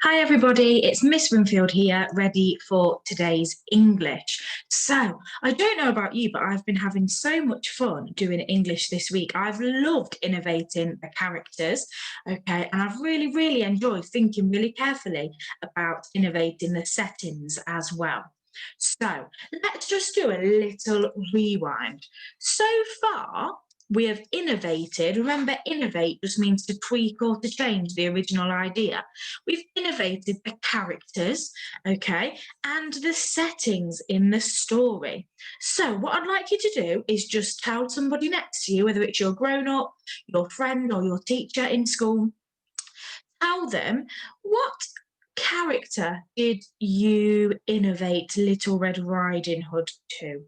Hi everybody, it's Miss Winfield here, ready for today's English. So, I don't know about you, but I've been having so much fun doing English this week. I've loved innovating the characters, okay, and I've really enjoyed thinking really carefully about innovating the settings as well. So, let's just do a little rewind. So far, we have innovated. Remember, innovate just means to tweak or to change the original idea. We've innovated the characters, okay, and the settings in the story. So what I'd like you to do is just tell somebody next to you, whether it's your grown-up, your friend, or your teacher in school, tell them what character did you innovate Little Red Riding Hood to?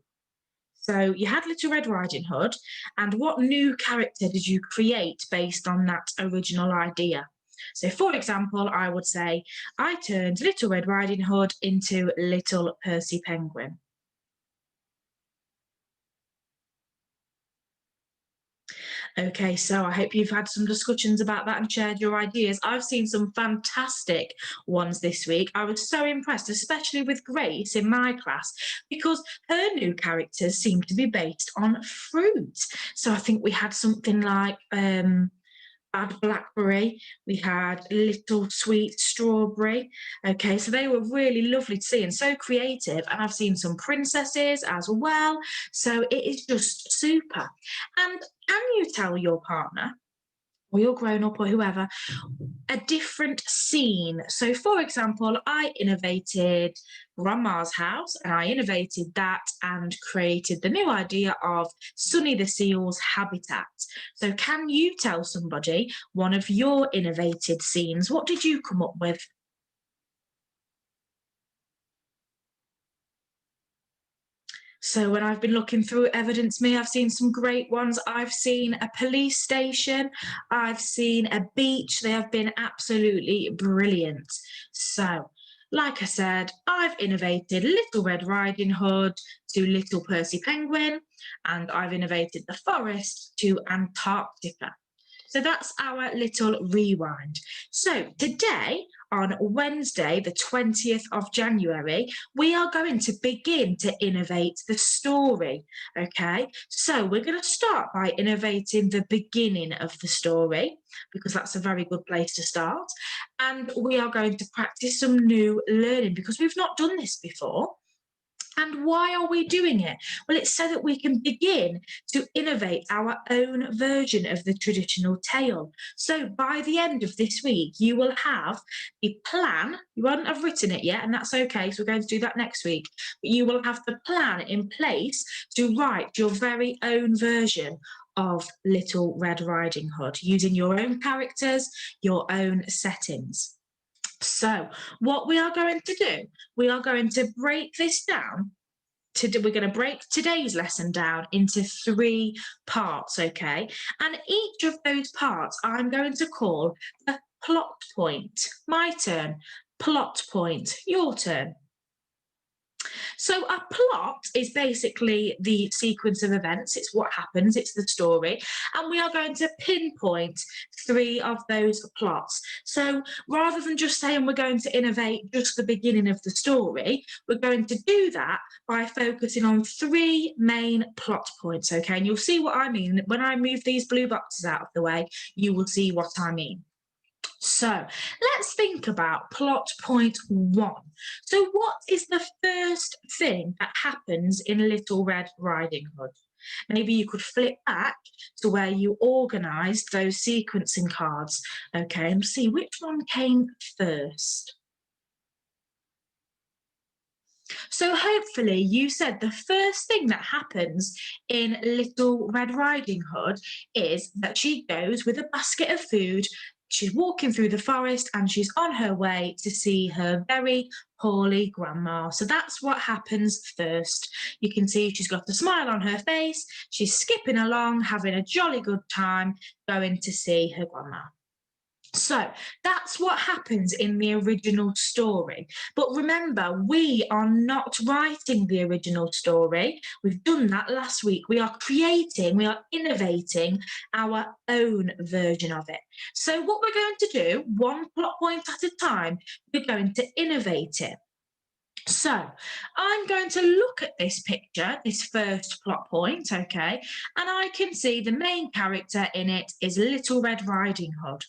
So you had Little Red Riding Hood, and what new character did you create based on that original idea? So, for example, I would say, I turned Little Red Riding Hood into Little Percy Penguin. Okay, so I hope you've had some discussions about that and shared your ideas. I've seen some fantastic ones this week. I was so impressed, especially with Grace in my class, because her new characters seem to be based on fruit. So I think we had something like Bad Blackberry, we had Little Sweet Strawberry. Okay, so they were really lovely to see and so creative. And I've seen some princesses as well. So it is just super. And can you tell your partner or your grown up or whoever a different scene? So, for example, I innovated Grandma's house and I innovated that and created the new idea of Sunny the Seal's habitat. So, can you tell somebody one of your innovated scenes? What did you come up with? So when I've been looking through Evidence Me, I've seen some great ones. I've seen a police station. I've seen a beach. They have been absolutely brilliant. So, like I said, I've innovated Little Red Riding Hood to Little Percy Penguin, and I've innovated the forest to Antarctica. So that's our little rewind. So today, on Wednesday, the 20th of January, we are going to begin to innovate the story. Okay, so we're going to start by innovating the beginning of the story because that's a very good place to start. And we are going to practice some new learning because we've not done this before. And why are we doing it? Well, it's so that we can begin to innovate our own version of the traditional tale. So by the end of this week, you will have a plan. You won't have written it yet, and that's okay. So we're going to do that next week. But you will have the plan in place to write your very own version of Little Red Riding Hood using your own characters, your own settings. So, what we are going to do, we are going to break this down. We're going to break today's lesson down into 3 parts, okay? And each of those parts I'm going to call the plot point. My turn. Plot point. Your turn. So a plot is basically the sequence of events. It's what happens, it's the story. And we are going to pinpoint 3 of those plots. So rather than just saying we're going to innovate just the beginning of the story, we're going to do that by focusing on 3 main plot points, okay? And you'll see what I mean. When I move these blue boxes out of the way, you will see what I mean. So let's think about plot point 1. So, what is the first thing that happens in Little Red Riding Hood? Maybe you could flip back to where you organised those sequencing cards, okay, and see which one came first. So hopefully you said the first thing that happens in Little Red Riding Hood is that she goes with a basket of food. She's walking through the forest and she's on her way to see her very poorly grandma. So that's what happens first. You can see she's got a smile on her face. She's skipping along, having a jolly good time, going to see her grandma. So that's what happens in the original story. But remember, we are not writing the original story. We've done that last week. We are innovating our own version of it. So what we're going to do, one plot point at a time, we're going to innovate it. So I'm going to look at this picture, this first plot point, okay, and I can see the main character in it is Little Red Riding Hood.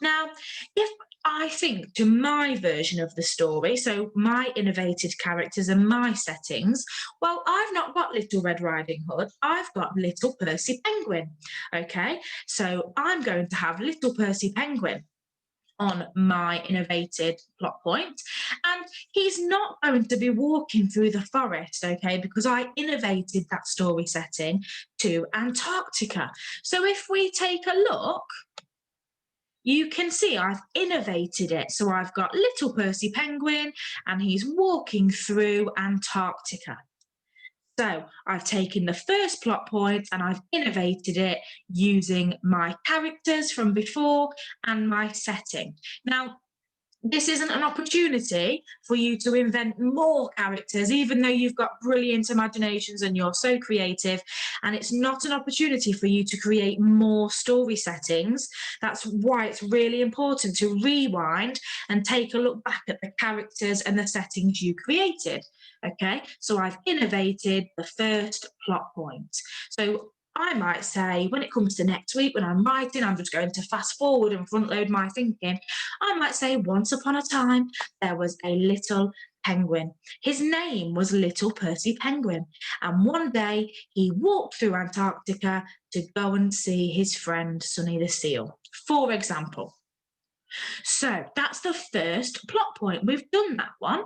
Now, if I think to my version of the story, so my innovated characters and my settings, well, I've not got Little Red Riding Hood, I've got Little Percy Penguin, okay? So I'm going to have Little Percy Penguin on my innovated plot point, and he's not going to be walking through the forest, okay, because I innovated that story setting to Antarctica. So if we take a look, you can see I've innovated it. So I've got Little Percy Penguin and he's walking through Antarctica. So I've taken the first plot point and I've innovated it using my characters from before and my setting. Now, this isn't an opportunity for you to invent more characters, even though you've got brilliant imaginations and you're so creative. And it's not an opportunity for you to create more story settings. That's why it's really important to rewind and take a look back at the characters and the settings you created. Okay, so I've innovated the first plot point. So I might say, when it comes to next week, when I'm writing, I'm just going to fast forward and front load my thinking. I might say, once upon a time, there was a little penguin. His name was Little Percy Penguin. And one day he walked through Antarctica to go and see his friend Sonny the Seal, for example. So that's the first plot point. We've done that one.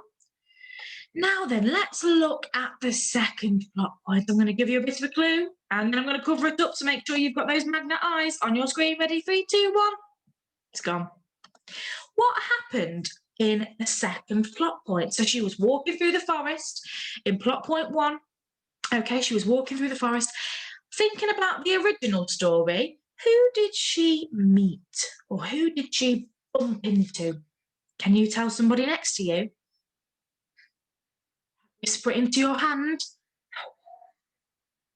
Now then, let's look at the second plot point. I'm going to give you a bit of a clue, and then I'm going to cover it up to make sure you've got those magnet eyes on your screen. Ready? 3, 2, 1. It's gone. What happened in the second plot point? So she was walking through the forest in plot point 1. Okay, she was walking through the forest. Thinking about the original story, who did she meet or who did she bump into? Can you tell somebody next to you? Whisper it into your hand.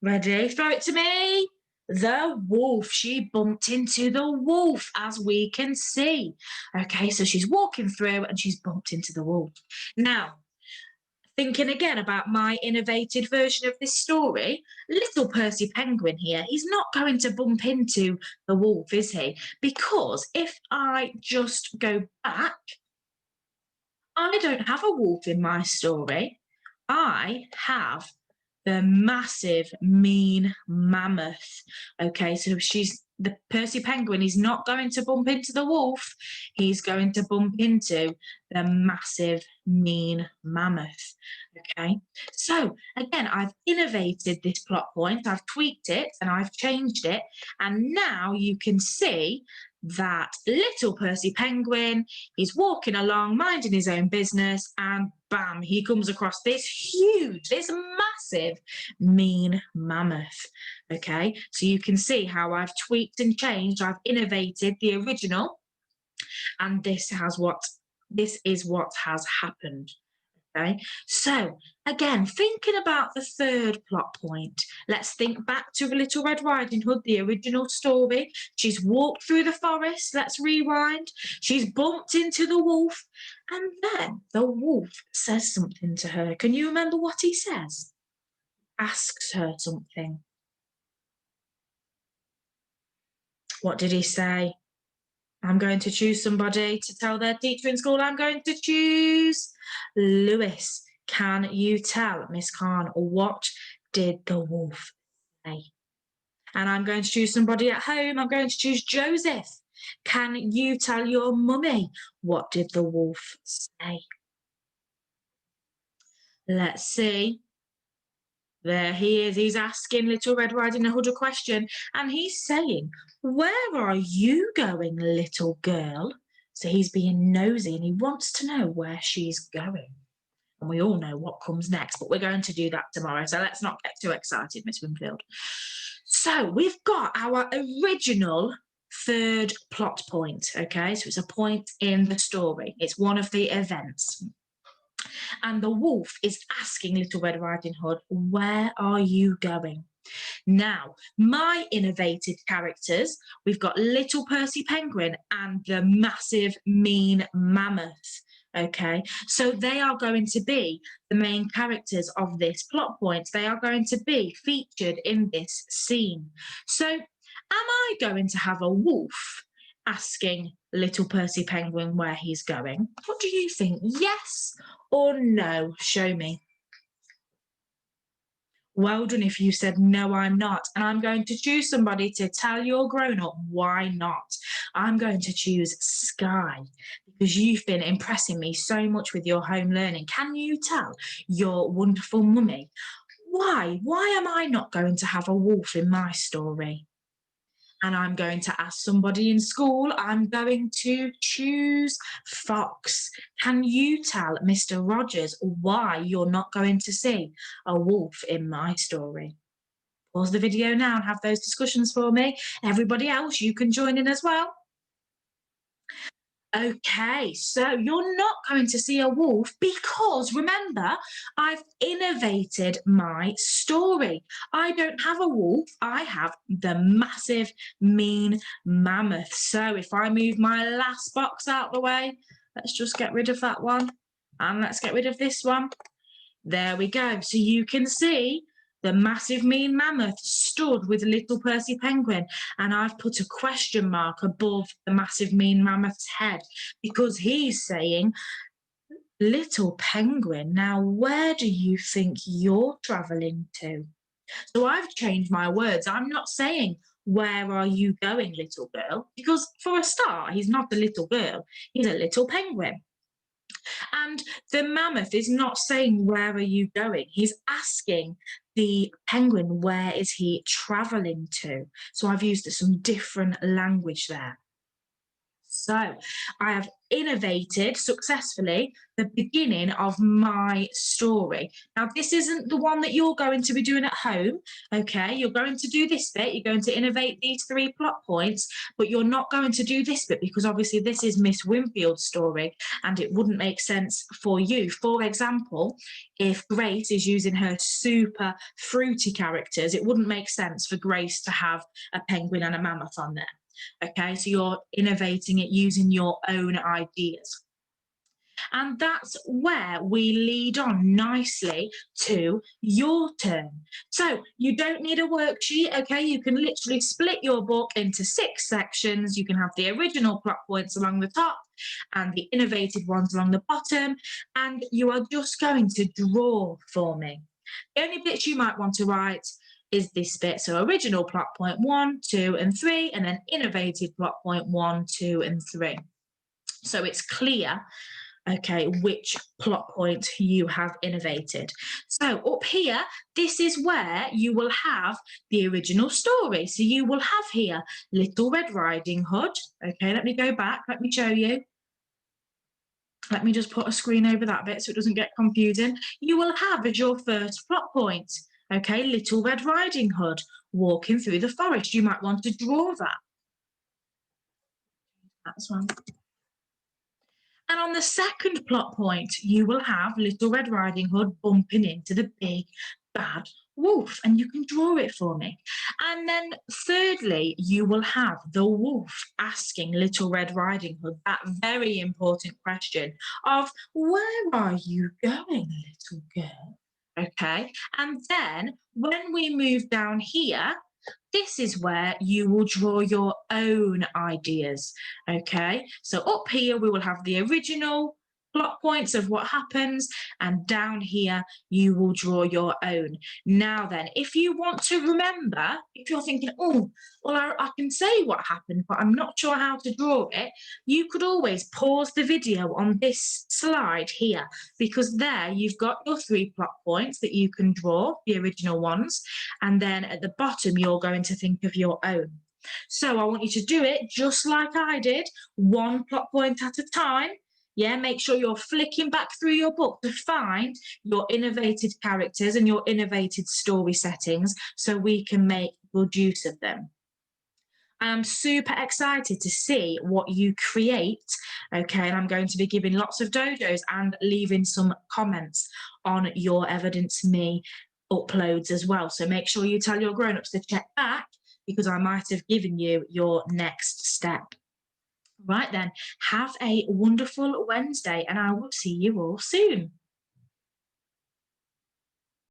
Ready? Throw it to me. The wolf. She bumped into the wolf, as we can see. Okay, so she's walking through and she's bumped into the wolf. Now, thinking again about my innovated version of this story, Little Percy Penguin here, he's not going to bump into the wolf, is he? Because if I just go back, I don't have a wolf in my story. I have the massive, mean mammoth. Okay, so the Percy Penguin is not going to bump into the wolf. He's going to bump into the massive, mean mammoth. Okay, so again, I've innovated this plot point. I've tweaked it and I've changed it. And now you can see that Little Percy Penguin, he's walking along, minding his own business, and bam, he comes across this massive, mean mammoth. Okay, so you can see how I've tweaked and changed. I've innovated the original, and this is what has happened. Okay, so again, thinking about the third plot point, let's think back to Little Red Riding Hood, the original story. She's walked through the forest, let's rewind. She's bumped into the wolf, and then the wolf says something to her. Can you remember what he says? Asks her something. What did he say? I'm going to choose somebody to tell their teacher in school. I'm going to choose Lewis. Can you tell Miss Khan what did the wolf say? And I'm going to choose somebody at home. I'm going to choose Joseph. Can you tell your mummy what did the wolf say? Let's see. There he is. He's asking Little Red Riding Hood a question, and he's saying, "Where are you going, little girl?" So he's being nosy and he wants to know where she's going. And we all know what comes next, but we're going to do that tomorrow. So let's not get too excited, Miss Winfield. So we've got our original third plot point, okay? So it's a point in the story. It's one of the events. And the wolf is asking Little Red Riding Hood, where are you going? Now, my innovated characters, we've got Little Percy Penguin and the massive mean mammoth. Okay, so they are going to be the main characters of this plot point. They are going to be featured in this scene. So, am I going to have a wolf asking Little Percy Penguin where he's going? What do you think? Yes or no? Show me. Well done if you said, no, I'm not. And I'm going to choose somebody to tell your grown up why not. I'm going to choose Sky because you've been impressing me so much with your home learning. Can you tell your wonderful mummy why? Why am I not going to have a wolf in my story? And I'm going to ask somebody in school, I'm going to choose Fox. Can you tell Mr. Rogers why you're not going to see a wolf in my story? Pause the video now and have those discussions for me. Everybody else, you can join in as well. Okay, so you're not going to see a wolf because remember, I've innovated my story. I don't have a wolf, I have the massive, mean mammoth. So if I move my last box out the way, let's just get rid of that one. And let's get rid of this one. There we go. So you can see the massive mean mammoth stood with Little Percy Penguin, and I've put a question mark above the massive mean mammoth's head because he's saying, Little Penguin, now where do you think you're travelling to? So I've changed my words. I'm not saying, where are you going, little girl? Because for a start, he's not a little girl, he's a little penguin. And the mammoth is not saying, where are you going? He's asking the penguin, where is he traveling to? So I've used some different language there. So I have innovated successfully the beginning of my story. Now, this isn't the one that you're going to be doing at home, okay? You're going to do this bit. You're going to innovate these 3 plot points, but you're not going to do this bit because obviously this is Miss Winfield's story and it wouldn't make sense for you. For example, if Grace is using her super fruity characters, it wouldn't make sense for Grace to have a penguin and a mammoth on there. Okay, so you're innovating it using your own ideas. And that's where we lead on nicely to your turn. So you don't need a worksheet, okay? You can literally split your book into 6 sections. You can have the original plot points along the top and the innovated ones along the bottom. And you are just going to draw for me. The only bits you might want to write is this bit. So original plot point 1, 2, and 3, and then innovated plot point 1, 2, and 3. So it's clear, okay, which plot point you have innovated. So up here, this is where you will have the original story. So you will have here Little Red Riding Hood. Okay, let me go back. Let me show you. Let me just put a screen over that bit so it doesn't get confusing. You will have as your first plot point, okay, Little Red Riding Hood walking through the forest. You might want to draw that. That's one. And on the second plot point, you will have Little Red Riding Hood bumping into the big bad wolf, and you can draw it for me. And then thirdly, you will have the wolf asking Little Red Riding Hood that very important question of, where are you going, little girl? Okay, and then when we move down here, this is where you will draw your own ideas, okay? So up here, we will have the original plot points of what happens, and down here, you will draw your own. Now then, if you want to remember, if you're thinking, oh, well, I can say what happened, but I'm not sure how to draw it, you could always pause the video on this slide here, because there you've got your 3 plot points that you can draw, the original ones, and then at the bottom, you're going to think of your own. So I want you to do it just like I did, 1 plot point at a time. Yeah, make sure you're flicking back through your book to find your innovated characters and your innovated story settings so we can make good use of them. I'm super excited to see what you create. Okay, and I'm going to be giving lots of dojos and leaving some comments on your Evidence Me uploads as well. So make sure you tell your grown-ups to check back because I might have given you your next step. Right then, have a wonderful Wednesday and I will see you all soon.